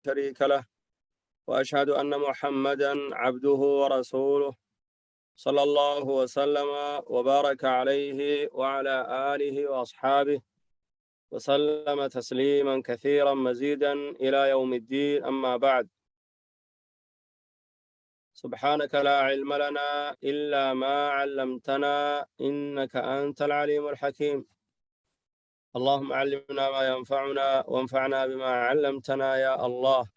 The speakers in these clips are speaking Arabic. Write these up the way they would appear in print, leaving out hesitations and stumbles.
شريك له وأشهد أن محمدا عبده ورسوله صلى الله وسلم وبارك عليه وعلى آله وأصحابه وسلم تسليما كثيرا مزيدا إلى يوم الدين. أما بعد، سبحانك لا علم لنا إلا ما علمتنا إنك أنت العليم الحكيم. اللهم علمنا ما ينفعنا وانفعنا بما علمتنا يا الله.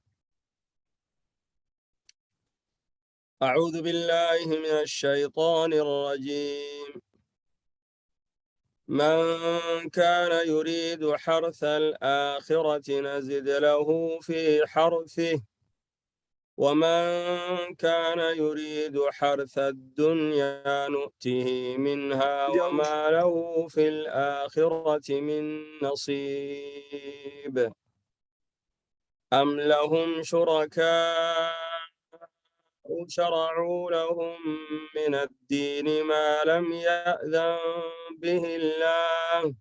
أعوذ بالله من الشيطان الرجيم. من كان يريد حرث الآخرة نزد له في حرثه ومن كان يريد حرث الدنيا نؤته منها وما له في الآخرة من نصيب. أم لهم شركاء شرعوا لهم من الدين ما لم يأذن به الله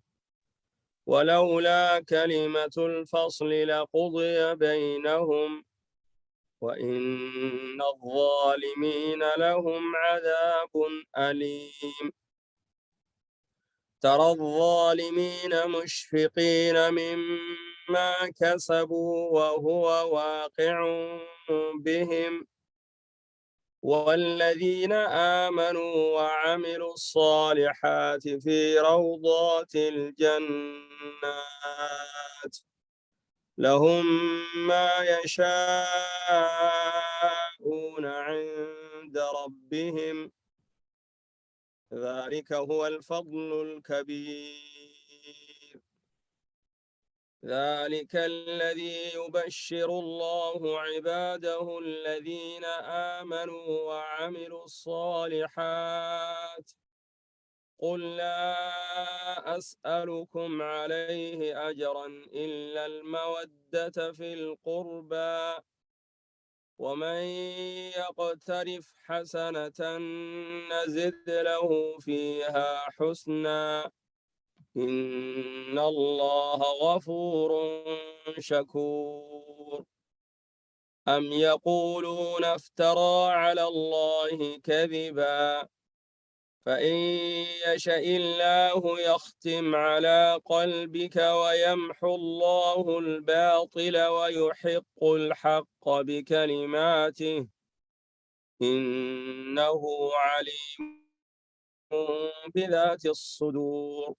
ولولا كلمة الفصل لقضي بينهم وإن الظالمين لهم عذاب أليم. ترى الظالمين مشفقين مما كسبوا وهو واقع بهم والذين آمنوا وعملوا الصالحات في روضات الجنات لهم ما يشاءون عند ربهم ذلك هو الفضل الكبير. ذلك الذي يبشر الله عباده الذين آمنوا وعملوا الصالحات. قل لا أسألكم عليه أجرا إلا المودة في القربى ومن يقترف حسنة نزد له فيها حسنا إن الله غفور شكور. أم يقولون افترى على الله كذبا فإن يشأ الله يختم على قلبك ويمحو الله الباطل ويحق الحق بكلماته إنه عليم بذات الصدور.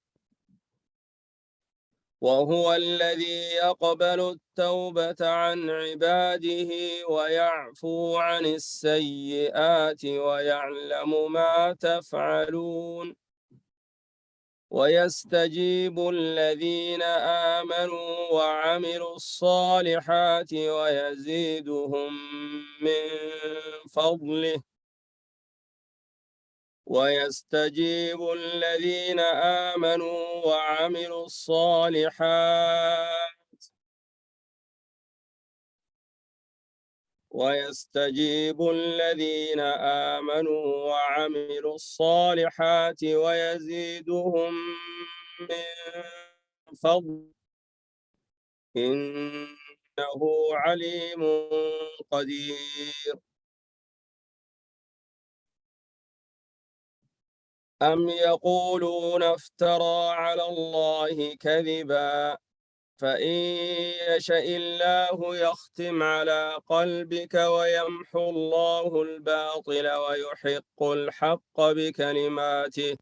وهو الذي يقبل التوبة عن عباده ويعفو عن السيئات ويعلم ما تفعلون ويستجيب الذين آمنوا وعملوا الصالحات ويزيدهم من فضله ويستجيب الذين آمنوا وعملوا الصالحات ويستجيب الذين آمنوا وعملوا الصالحات ويزيدهم من فضل إنه عليم قدير. أم يقولون افترى على الله كذبا فإن يشأ الله يختم على قلبك ويمحو الله الباطل ويحق الحق بكلماته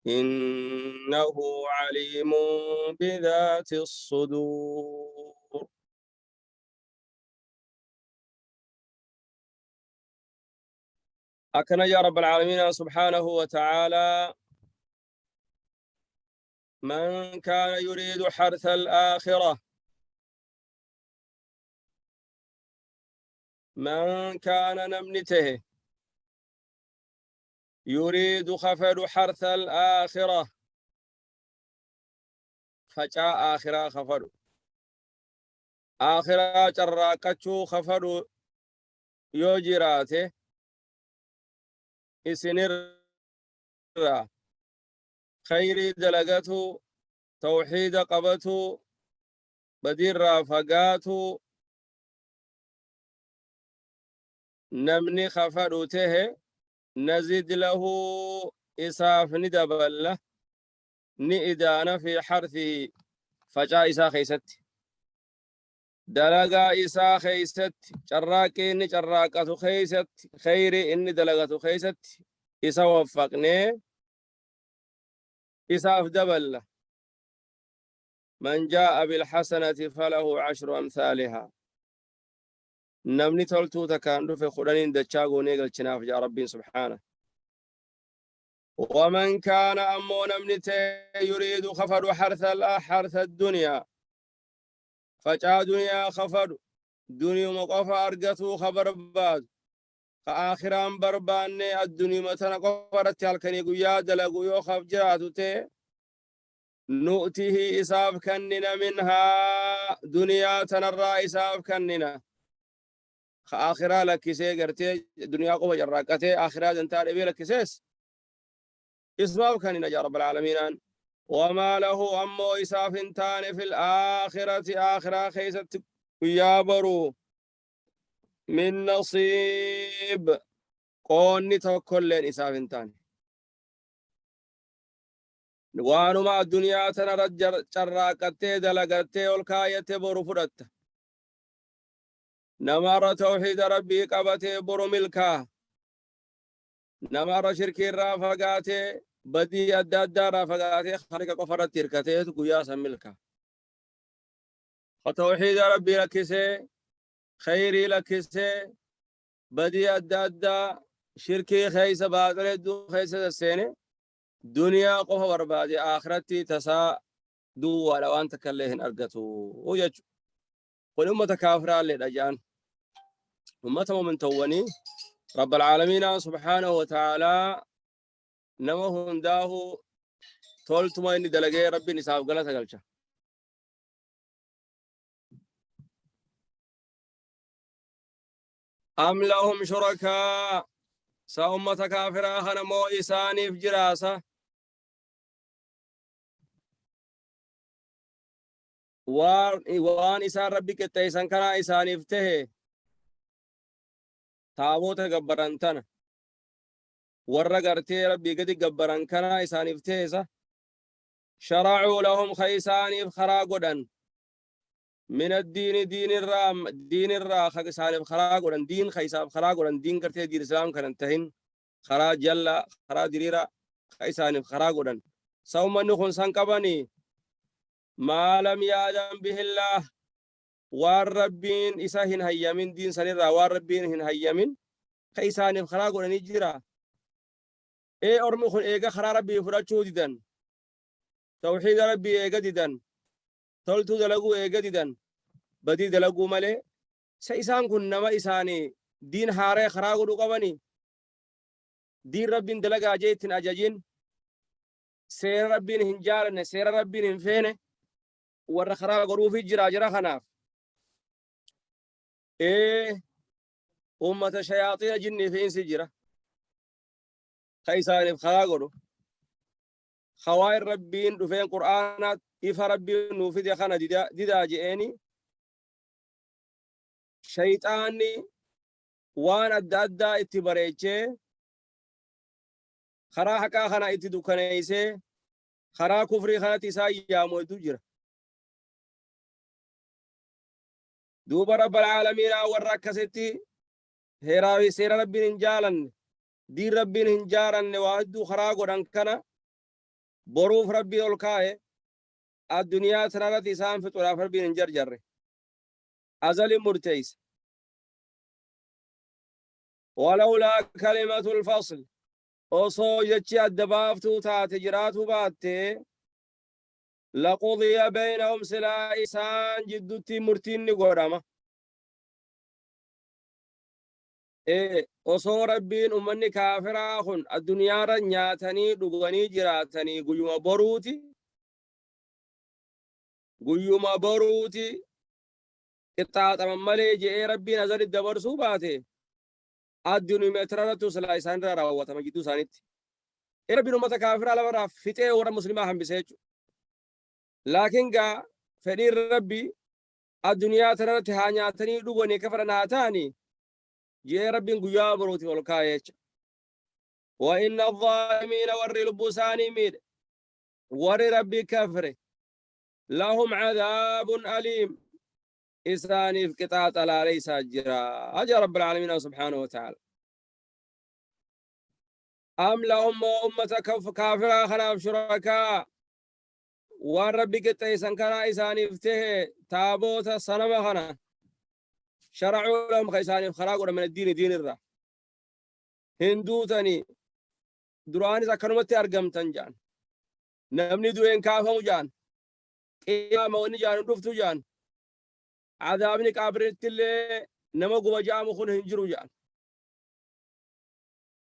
إنه عليم بذات الصدور. أكن يا رب العالمين سبحانه وتعالى من كان يريد حرث الآخرة من كان نمنته يريد خفر حرث الآخرة فجاء آخرة خفر آخرة جراكتشو خفر يوجراته إسنر خير دلقته توحيد قبته بدير رافقاته نمني خفروته نزيد له إساف ندبل نئدان في حرثه فجاء إسا خيست دلقا إسا خيست شراكي إني شراكة خيست خيري إني دلقة خيست إسا وفقني إساف دبل من جاء بالحسنة فله 10 أمثالها نمني تولتو تكاندو في خلانين دچاغو نيغل چناف جا ربي سبحانه ومن كان أمو نمني يريد خفر حرث الدنيا فجاء دنيا خفر دنيا مقفى أرقته خبر باد فآخران برباني الدنيا متنا قفرت هالكني قيا دلقو يوخف جراتو تي نؤته إساف كننا منها دنيا تنرى إساف كننا آخرا لكيسي قرتي دنيا قوة جراكتي آخرا دنتار إبي لكيسيس إسباب كننا يا رب العالمين وما له أمو إساف تاني في الآخرة آخرا خيست يابرو من نصيب قوني توكل لين إساف تاني وانو ما الدنيا تنرى جراكتي دلقتي والكاية برو فرت نمار توحيد ربي قبته برو ملكا نمار شركي رافقاتي بدي أداد رافقاتي خارق قفرت تركته قياسا ملكا فتوحيد ربي لكسي خيري لكسي بدي أداد شركي خيس باطل دو خيس السنة دنيا قفا بربادي آخرتي تسا دو ولوان تكليهن أرقتو ويجو قل أمة كافرة للأجان أمة من توني رب العالمين سبحانه وتعالى نمهم داه تولت ما إني دلقي ربي نساب قلت قلت أم لهم شركاء سأمة كافرة خنمو إساني في جراسة وان إسان ربي كتايسان كنا إساني فتهي تابوت قبرانتنا ورّا قرتي ربي قد قبران كنا إساني فتهيسا شرعوا لهم خيساني بخراقودن من الدين دين الرا خيساني بخراقودن دين خيسا بخراقودن دين قرتي دين الإسلام كان انتهين خرا جلا خرا ديريرا خيساني بخراقودن سوما نخون سنقبني ما لم يعلم به الله والربين إساهن هيامين دين سنرا والربين هن هيامين خيساني بخراقودن يجيرا إيه أرمخون إيقا خرا ربي فراتشو ديدن توحيد ربي إيقا ديدن تولتو دلقو إيقا ديدن بدي دلقو مالي سيسان كن نما إساني دين حاري خراقو دو قبني دين ربين دلقا جيتن أجاجين سير ربين هنجارن سير ربين هنفين ور خراقو روفي جراجرا خناف إيه أمة شياطين جني في إنسي جرا خيساني بخراقو دو خوائر ربين دفين قرآنات إفا ربين نوفي دي خانا ديدا جئيني شيطاني وان أدى اتباريجي خرا حقا خانا اتدو كنيسي خرا كفري خانا تساي يامو ادو جرا دوب رب العالمين وركستي هيراوي سير ربين انجالن دي ربين انجارن واحدو خرا قدن كنا بروف ربي الكاي الدنيا سرارة إسان فتورا فربين انجر أزل مرتيس ولولا كلمة الفصل أصو يجي الدبافتو تاتجراتو باتي لقضي بينهم سلا إسان جدوتي مرتين نقورما إيه أصو ربين أمني كافراخن الدنيا رنياتني دغني جراتني قيوم بروتي قطعة ممالي جئي ربي نظر الدبر سوباتي الدنيا مترارة سلا إسان راوة مجدو سانيت إيه ربي نمتا كافرا لبرا فتئ ورا مسلمة هم بسيجو لكن قا فدير ربي الدنيا ترارة هانياتني دغني كفرنا هاتاني جي رب قيا بروتي والكاية وإن الظالمين ور لبساني ميد ور ربي كفر لهم عذاب أليم إساني في قطعة لا ليس أجرا أجر رب العالمين سبحانه وتعالى أم لهم أمة كافرة خلاف شركاء والرب قطع كان إساني فته تابوت الصنم خنا شرعوا لهم خيساني خراقوا من الدين دين الرا هندو تاني دراني سكرمتي أرقم تنجان نمني دوين كافهم جان قيامة ونجان دفتو جان عذابني قابرت اللي نما قوة جام خون هنجرو جان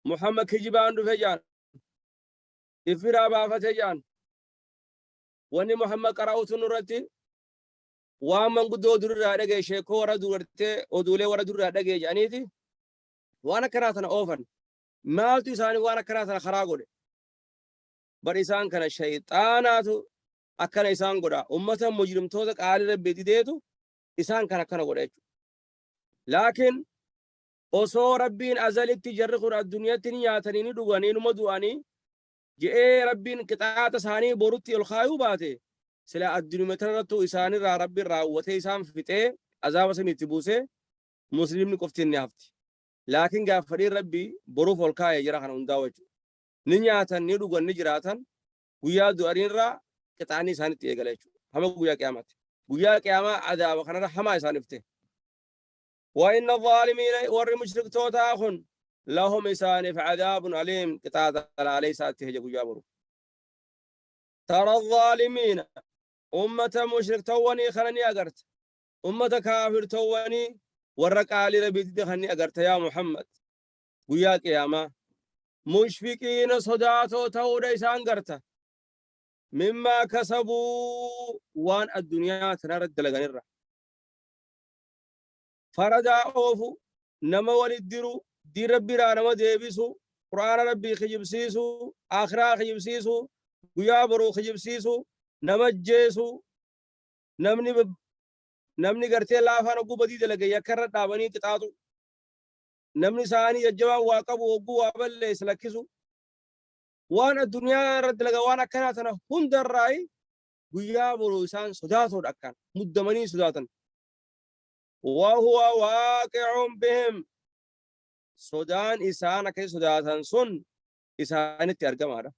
محمد كجبان دفع جان إفرا بافة جان واني محمد قرأوت نورتي وامن قدو در رادقه شيكو ورا دورته ودولي ورا در رادقه جانيتي وانا كراتنا اوفن مالتو إساني وانا كراتنا خراغو بر إسان كان الشيطاناتو أكن إسان قدا أمة مجرم توتك آل ربي ديتو إسان كان أكن قدا لكن osoo rabbiin azalitti jarri kun addunyaatti nyaatanii dhuganii numa du'anii je'ee rabbiin qixaata isaanii borutti ol kaayuu baate sila addunyaa tanarrattu isaanirraa rabbiin raawwatee isaan fixee azaaba sanitti buusee muslimni qoftiin ni hafti laakiin gaafadhiin rabbii boruuf ol kaayee jira kana hundaa jechuudha ni nyaatan ni dhugan ni jiraatan guyyaa du'aniirraa qixaanni isaanitti eegala jechuudha hama guyyaa qiyaamaatti guyyaa qiyaamaa azaaba kanarra hamaa isaaniif ta'e وإن الظالمين ور مشرك توتاخن لهم إسانف عذاب أليم قطعة عليه ساته جابرو ترى الظالمين أمة مشرك تواني خلني أقرت أمة كافر تواني ورق علي ربيتي خلني أقرت يا محمد وياك يا ما مشفقين صداتو تود إسان قرته مما كسبوا وان الدنيا تنرد لغنرة فردا أوفو نما ولدرو دي ربي را نما ديبسو قرآن ربي خجبسيسو آخرا خجبسيسو ويابرو خجبسيسو نما جيسو نمني قرتي الله فانو بدي دلقى يكرر دابني قطعتو نمني ساني يجوا واقبو وقو وابل يسلكسو وانا الدنيا رد لقى وانا كانتنا هندر راي ويابرو إسان صداتو دكان مدمني صداتن وهو واقع بهم سودان إسان كي سوداتن سن إسان ترجم هذا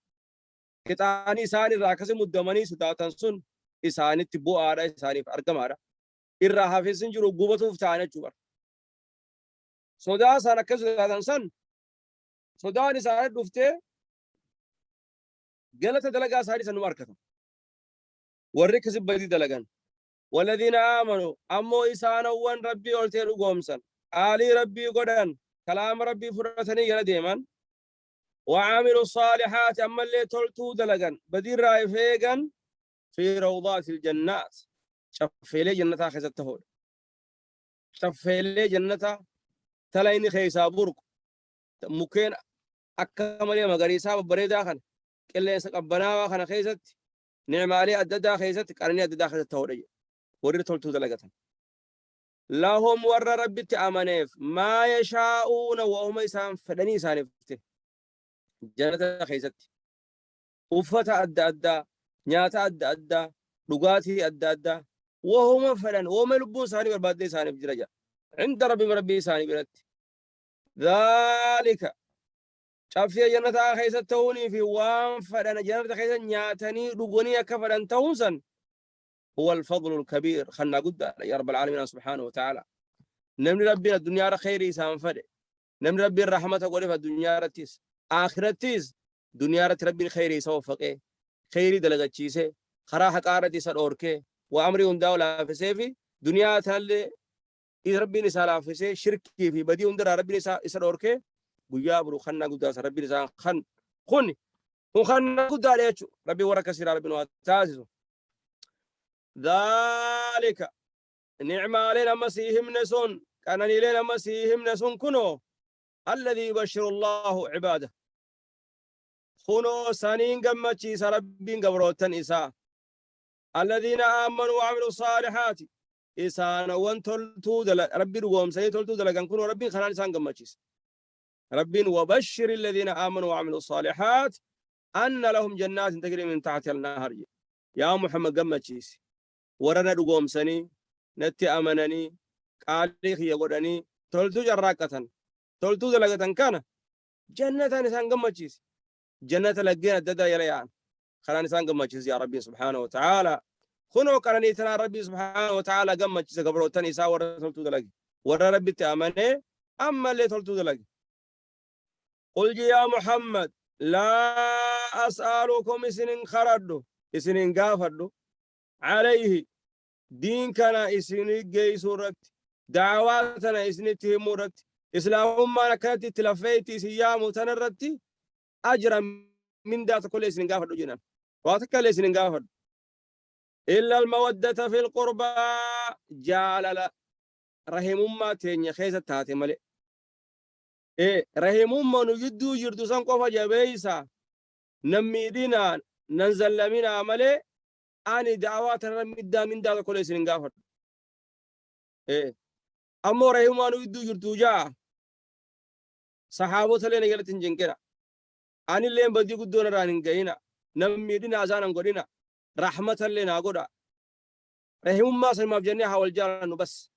كتاني إسان راكس مدمني سوداتن سن إسان تبو هذا إسان ترجم هذا إرها في سنجرو قوته فتانة جبر سودا سان كي سوداتن سن سودان إسان دفته قالت دلقا ساري سنوار كتم ورك بدي دلقان والذين آمنوا أمو إسانا وان ربي أولتيرو قومسا آلي ربي قدان كلام ربي فرطني يلديمان وعاملوا الصالحات أما اللي تلتو دلقان بدير رايفيقان في روضات الجنات شفيلي جنة خيزته شفيلي جنة تلايني خيسا برق مكين أكمل مغاريسا بريدا خان كلا سقبنا خان خيزت نعمالي أددا خيزت كارني أددا خيزته ورر تولتو دلقتن لهم ور ربي تأمنيف ما يشاءون وهم إسان فدني إسانفته جنة خيزت وفتا أدى نياتا أدى لغاتي أدى وهم فدن وهم لبون ساني برباد إسانف جرجا عند ربي إساني برد ذلك شافي جنة خيزت توني في وام فدن جنة خيزت نياتني لغوني كفدن تونسن هو الفضل الكبير خلنا قد يا رب العالمين سبحانه وتعالى نمن ربنا الدنيا خيري سانفد نمن ربي الرحمة قولي في الدنيا رتيس آخرتيس دنيا رت ربي خيري سوفقه خيري دلغة چيسه خرا حقارتي سر أوركه وأمري دولة في سيفي دنيا تهل إذا ربي نسال في سي شركي في بدي اندر ربي سر أوركه بيا برو خلنا قد ربي نسال خني وخلنا قد عليه ربي ورك سير ربي وتعزه ذلك نعم علينا مسيهم نسون كان لنا مسيهم نسون كنو الذي يبشر الله عباده خنو سنين قمتشي سربين قبروتن إساء الذين آمنوا وعملوا الصالحات إسان وانتلتو ربي رقوم سيتلتو دلقان كنوا ربي خلال إسان قمتشيس ربي وبشر الذين آمنوا وعملوا الصالحات أن لهم جنات تجري من تحت النهر يا محمد قمتشيس ورنا رقوم سني نتي أمنني قاليخ يقولني تلتو جراكة تلتو دلقان كان جنة إسان قمتشيس جنة لقينا ددا يليان خلال إسان قمتشيس يا ربي سبحانه وتعالى خنو قرني ترى ربي سبحانه وتعالى قمتشيس قبرو تاني سا ورا تلتو دلقي ورا ربي تأمني أما اللي تلتو دلقي قل يا محمد لا أسألكم إسنين خردو إسنين قافردو عليه دين كان إسنين جيسو ركت دعواتنا إسنين تهمو ركت إسلام ما كانت تلفيتي سيامو تنرتي أجرا من ذات كل إسنين قافردو جنان واتكال إسنين قافردو إلا المودة في القربى جعل رحم ما تيني خيزة تاتي ملئ رحم ما نجدو جردو سنقوفا جبيسا نميدنا ننزل لمنا ملئ أني دعوات رميدا من ذات كل إسنين قافردو أمو رحم ما نجدو جردو جاء صحابو تلين قلت جنكنا أني اللي بدي قدونا رانين قينا نميدنا أزانا قدنا رحمة لنا قدا رحم ما سلم بجنة حول جارنا بس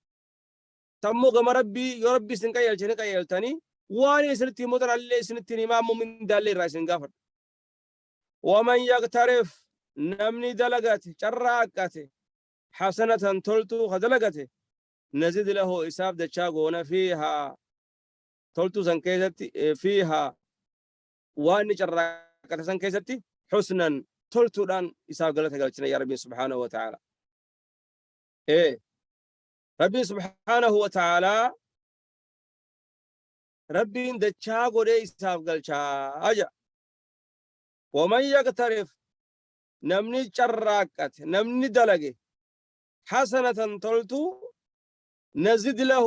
تمو قم ربي يا ربي سنكايل شنكايل تاني واني سنتي مدر اللي سنتي ما من دالي راسن غفر ومن يقترف نمني دلقات شراكات حسنة تلتو خدلقات نزيد له إساب دشاغونا فيها تلتو سنكيزتي فيها واني شراكات سنكيزتي حسنا تلتو دان إساب قالتها قالتنا يا ربي سبحانه وتعالى ربي سبحانه وتعالى ربي دچا غوري حساب گلچا اجا ومن يقترف نمني چراقت نمني دلگه حسنة تلتو نزد له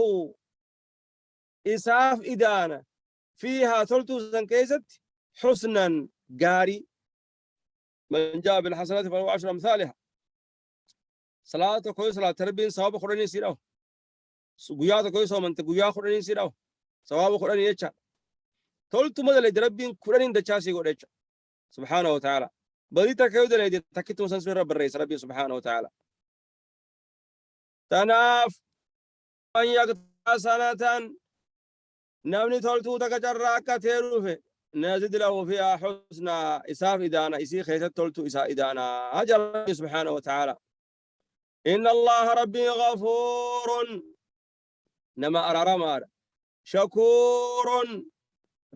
إساف إدانة فيها تلتو سنكيست حسنا قاري من جاء بالحسنات فهو 10 أمثالها صلاة كوي صلاة تربين صواب خراني سيراو قيادة كوي صواب انت قيا خراني سيراو صواب خراني يتشا تلتو مدل دربين خراني دچاسي قد سبحانه وتعالى بديتا كيو دل تكتم سنسوير رب الرئيس ربي سبحانه وتعالى تناف من يقطع سنة نمني تلتو تكجراكا تيروفي نزد له فيها حسنى إساف إدانا إسي خيست تلتو إسا إدانا هجر ربي سبحانه وتعالى إن الله ربي غفور نما أرارمار شكور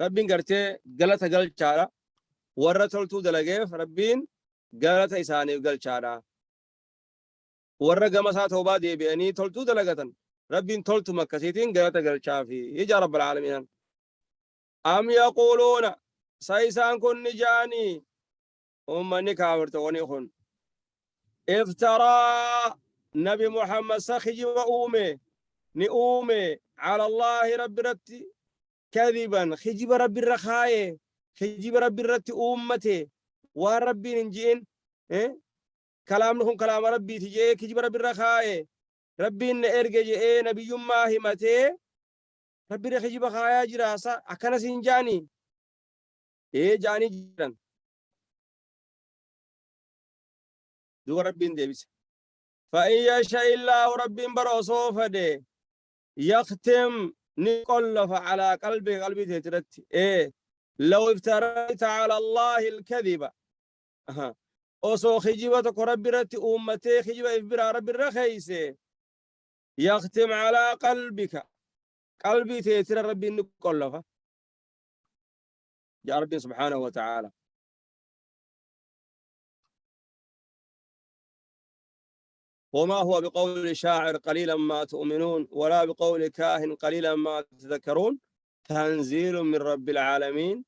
ربي قرتي قلت قل شارع ورتلتو دلقيف ربين قلت إساني قل شارع ورق مسات وبادي بأني تلتو دلقة ربين تلتو مكسيتين قلت قل شافي يجا رب العالمين أم يقولون سيسان كن نجاني أمني كاورتوني خن افترى نبي محمد سخجي وأومي نؤومي على الله رب رتي كذبا خجب رب الرخاية خجب رب الرتي أمتي وربي ننجين كلام لهم كلام ربي تجي خجب رب الرخاية ربي نرجع نبي يما همتي ربي خجب خايا جراسة أكنا سنجاني جاني جران دو ربي ديبس فإن يشاء الله رب برأسوف دي يختم نقلف على قلبي تترتي لو افتريت على الله الكذبة أصو خجبتك رب رتي أمتي خجبة إفبرا رب الرخيسي يختم على قلبك قلبي تتر ربي نقلف يا ربي سبحانه وتعالى وما هو بقول شاعر قليلا ما تؤمنون ولا بقول كاهن قليلا ما تذكرون تنزيل من رب العالمين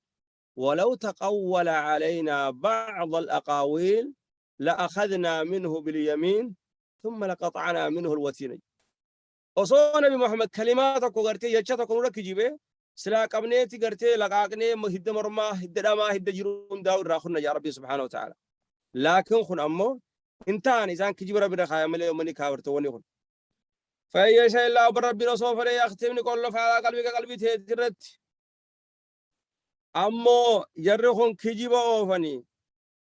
ولو تقول علينا بعض الأقاويل لأخذنا منه باليمين ثم لقطعنا منه الوتين وصونا بمحمد كلماتك وقرتي يجتك ونرك جيبه سلاك أبنيتي قرتي لقاقني مهد مرما هد داما هد جرون داود راخنا يا ربي سبحانه وتعالى لكن خن أمو انتان إذا كجيب ربي رخايا ملي ومني كاورتوني خن فأي شيء الله بربنا سوف لا يختمني كل على قلبك قلبي تيرت أمو جرخون كجيب أوفني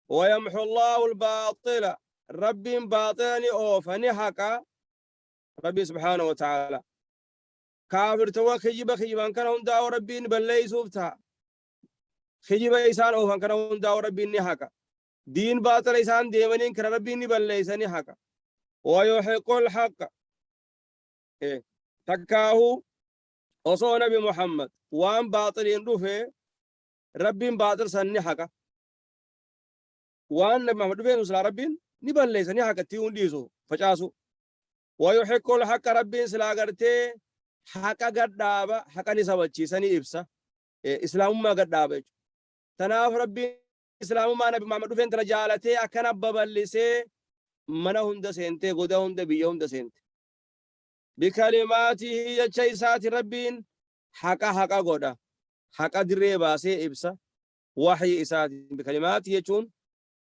ويمحو الله الباطل ربي باطني أوفني حقا ربي سبحانه وتعالى كافر توا خجيبا كان هم داو ربي بلي سوفتا خجيبا إيسان أوفن كان هم داو ربي نحقا دين باطل إيسان ديمنين كان ربي بلي إيسان حقا ويحق الحق إيه تكاهو وصو نبي محمد وان باطلين رفه ربي باطل سني حقا وان نبي محمد رفه نسل ربي نبلي سني حقا تيون ديسو فجاسو ويحق الحق ربي سلا قرتي حقا قد دابا حقا نسابتشي سني إبسا إسلام ما قد دابا تناف ربي إسلام ما نبي محمد رفه ترجالتي أكنا ببلسي منا هند سنتي قدا هند بيا هند سنتي بكلماته يجيسات ربين حقا قدا حقا دري باسي إبسا وحي إسات بكلماته يجون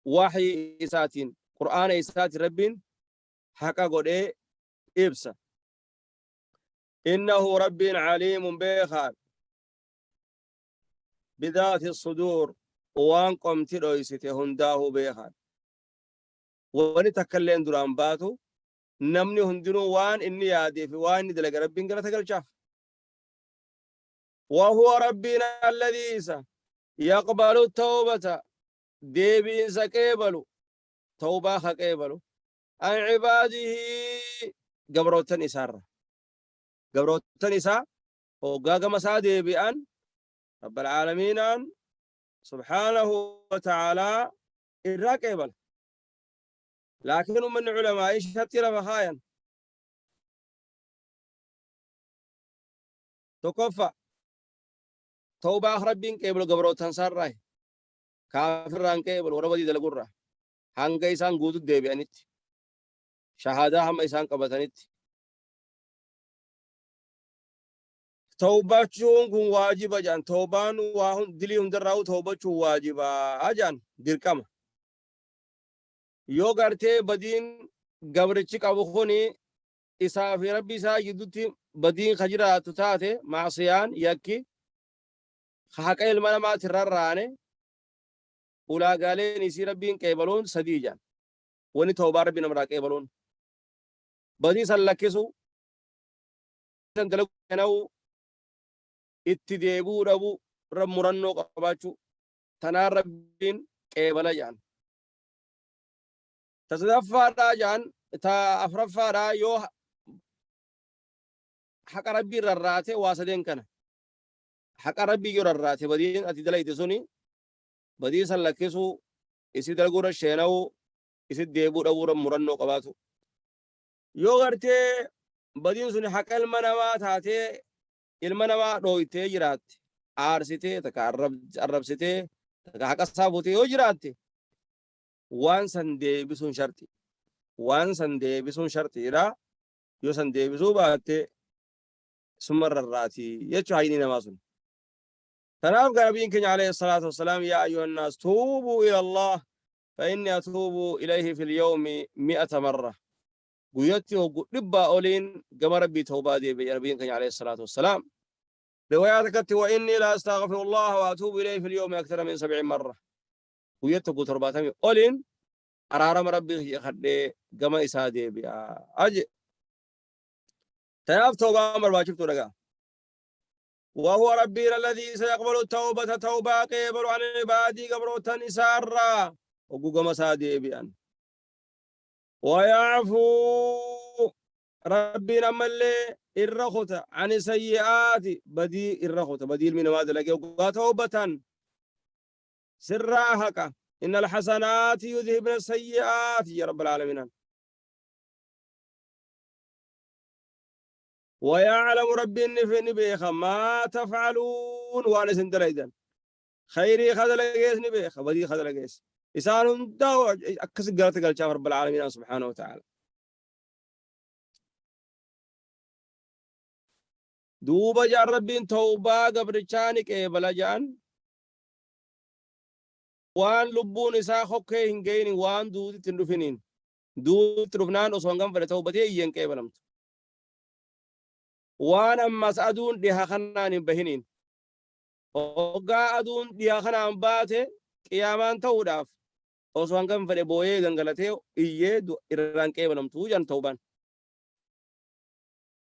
وحي إسات قرآن إسات ربين حقا قدا إبسا إنه رب عليم بخار بذات الصدور وان قمت رئيسته هنداه بخار ونتكلم دران باتو نمني هندنو وان إني يادي في وان دلق ربين قلت قلت وهو ربنا الذي يقبل التوبة ديبين سكيبلو توبة خكيبلو عن عباده قبروتن إسارة قبروتن إسا وقاق مسا ديبئان رب العالمين سبحانه وتعالى الراكيبل لكن من علماء شتر فخايا تكفى توبة ربين كيبل قبروتن سارة كافر ران كيبل وربدي دلقرة هنگا إسان قودو ديبئانيت شهادة هم إسان قبطانيت توباچون كن واجبا جان توبان واهن دلي هندراو توباچو واجبا اجان دركم يو غرتي بدين غبرچ قبخوني إسا في ربي سا يدوتي بدين خجرات تاتي معصيان يكي حق المنا ما تررانه ولا قالين يسي ربين قبلون سديجان وني توبا ربي نمرا قبلون بدي سلكسو تندلو itti deebuu dhabu murannoo qabaachuu tanaan rabbiin qeebala jaan ta sadaffaadhaa jaan ta afraffaadhaa yoo haqa rabbii rarraate waa sadeen kana haqa rabbii yoo rarraate badiin ati dalayte suni badii san lakkisuu isi dalgura sheena'uu isi deebuu dhabuu murannoo qabaatu yoo gartee badiin suni haqa ilma namaa taatee ilma namaa dhooytee jiraatte aarsitee takka arrabsitee takka haqa saafutee yoo jiraatte waan san deebisuun sharti waan san deebisuun shartiidha yoo san deebisuu baatte summa rarraati jechuu hayni namaa sun tanaaf nabiin keenya alayhi salaatu wassalaam yaa ayyuha nnaas tuubuu ila allah fa inni atuubu ilayhi fi lyawmi 100 marra guyyatti hoggu dhibbaa oliin gama rabbii tawbaa deebi'e nabiin keenya alayhi salaatu wassalaam رواياتك وإني لا أستغفر الله وأتوب إليه في اليوم أكثر من 70 مرة ويتقو ترباتهم أولين أرارم ربي يخدي قما إسادي بيا أجي تناف توبة أمر واجبت لك وهو ربي الذي سيقبل التوبة توبة قبل عن عبادي قبل تنسارا وقو قما سادي بيان ويعفو ربنا ملي الرخوت عن سيئات بدي الرخوت بديل من ماذا لقي توبة سراهك إن الحسنات يذهبن السيئات يا رب العالمين ويعلم ربي في نبيخ ما تفعلون وانا سندريدا خيري خذ لقيس نبيخ بدي خذ لقيس إسان داو أكس قرأت قال رب العالمين سبحانه وتعالى دوبا جان ربين توبا قبرچانك بلا جان وان لبون إسا خوكي هنگين وان دودي تندفنين دود ترفنان وصنغم فرطوبتي ين كيبلمت وانا أما سأدون ديها خنان بهنين وقا أدون ديها خنان باتي قيامان توداف وسوان كان فدي بويه غنغلتي إيه إران كيبا نمتو جان توبان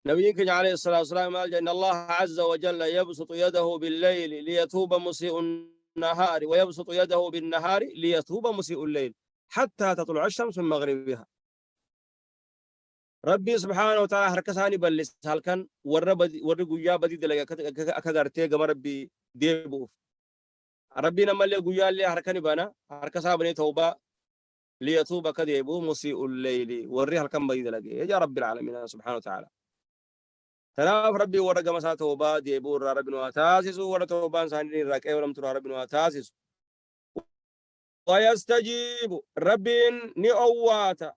نبيك عليه الصلاة والسلام قال إن الله عز وجل يبسط يده بالليل ليتوب مسيء النهار ويبسط يده بالنهار ليتوب مسيء الليل حتى تطلع الشمس من مغربها ربي سبحانه وتعالى حركساني بلس هالكن ور قويا بدي دلقا أكغرتي قم ربي ديبوف ربي نما اللي قويا اللي حركني بنا حركسا بني توبة ليتوب كديبو مسيء الليل وري هالكن بدي دلقا يا رب العالمين سبحانه وتعالى تناف ربي ورقة مسا توبة ديبو ربي نواتاسس ورا توبان ساني رقاي ولم ترى ربي نواتاسس ويستجيب ربي نئواتا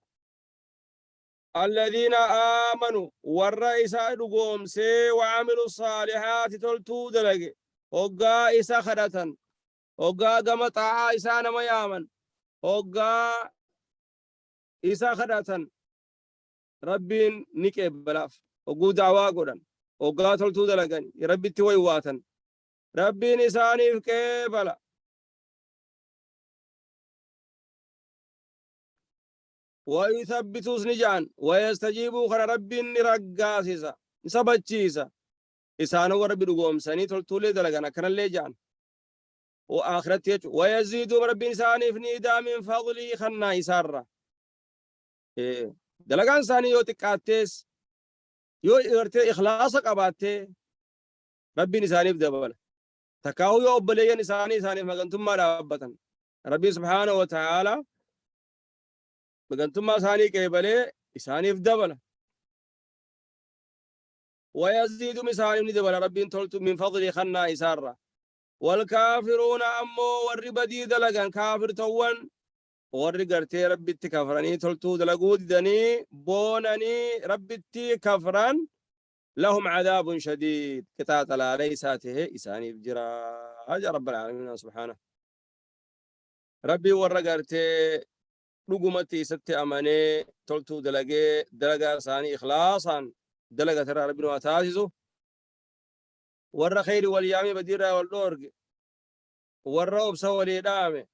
الذين آمنوا والرئيس أدقوم سي وعملوا الصالحات تلتو دلقي وقا إسا خدتا وقا قمطا إسا نما يامن وقا إسا خدتا ربين نكيب بلاف وقو دعوا قدن وقا تلتو دلقن ربي توي واتن ربين إساني كيبلا ويثبتوا سنجان ويستجيبوا خنا ربي نرقاسيسا نسبتشيسا إسانو ربي دقوم سني تلتولي دلقنا كنا اللي جان وآخرت ويزيدوا ربي إنساني في نيدا من فضلي خنا إسارة إيه دلقان ساني يو تكاتيس يو إغرتي إخلاصك أباتي ربي إنساني بدبل تكاو يو أبليا إنساني مغنتم ما رابطا ربي سبحانه وتعالى مغنتم ما ساني كيبلي إساني بدبل ويزيد مساني بدبل ربي تلت من فضلي خنا إسارة والكافرون أمو والربدي دلقان كافر توان ورقرتي ربي كفراني تلتو دلقود دني بونني ربي كفران لهم عذاب شديد كتاتل ليساته إساني بجرا هذا رب العالمين سبحانه ربي ورقرتي رقمتي ست أماني تلتو دلقا ساني إخلاصا دلقا ترى ربي واتاسسو ور خير واليامي بديرا والدورق ور أبسا وليدامي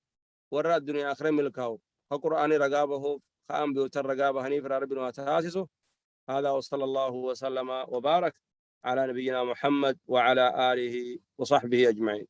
ور الدنيا آخر ملكاو فقرآن رقابه خام بيوتر رقابه هنيف ربي واتاسسو هذا وصلى الله وسلم وبارك على نبينا محمد وعلى آله وصحبه أجمعين.